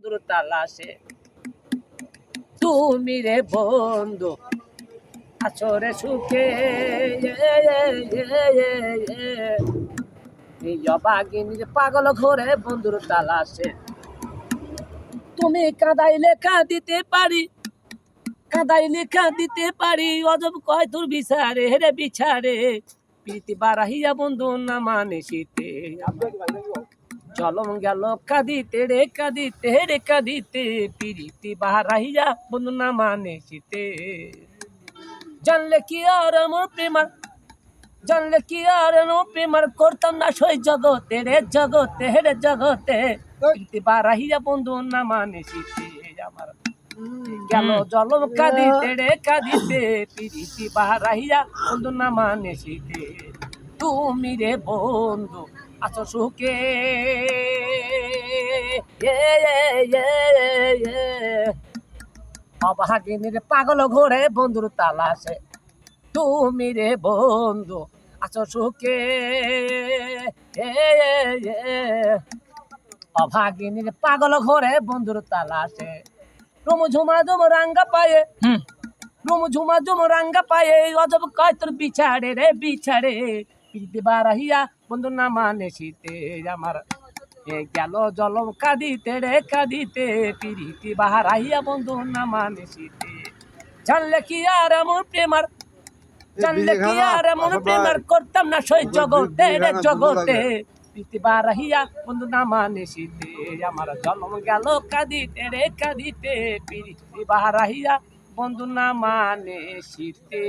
বন্ধুর তালাশে। তুমি রে বন্ধু আছরে সুখে, বাগিনীর পাগল ঘরে বন্ধুর তালাশে। তুমি কাঁদাইলে কাঁদিতে পারি, কাঁদাইলে কাঁদিতে পারি, অজব কয় তোর বিচারে রে বিচারে। প্রীতি বাড়াইয়া বন্ধু না মানে শীতে, জলম গেল কাঁদিতে রে কাঁদিতে রে কাঁদিতে। প্রীতি বাড়াইয়া বন্ধু না মানে শীতে। জানলে কি আর আমার প্রেমার, জানলে কি আর প্রেমার করতাম না সই জগতে রে জগতে রে জগতে। প্রীতি বাড়াইয়া বন্ধু না মানে শীতে, আমার গেল জলম কাঁদিতে রে কাঁদিতে। প্রীতি বাড়াইয়া বন্ধু না মানে শীতে। তুমি রে বন্ধু আছো সুখে, অভাগিনীর পাগল ঘোরে বন্ধুর তালাশে। তুমি রে বন্ধু আছো সুখে, অভাগিনীর পাগল ঘোরে বন্ধুর তালাশে। রুমু ঝুমা ঝুম রাঙ্গা পায়ে, রুমু ঝুমা ঝুম রাঙ্গা পায়ে, অজব কয় তোর বিচারে রে বিচারে। প্রীতি বাড়াইয়া বন্ধু না মানে শীতে, আমার গেল জলম কাঁদিতে রে কাঁদিতে। প্রীতি বাড়াইয়া বন্ধু না মানে শীতে। জানলে কি আর এমন প্রেমার, জানলে কি আর এমন প্রেমার করতাম না সই জগতে রে জগতে। প্রীতি বাড়াইয়া বন্ধু না মানে শীতে, আমার জন্ম গেল কাঁদিতে রে কাঁদিতে। প্রীতি বাড়াইয়া বন্ধু না মানে শীতে।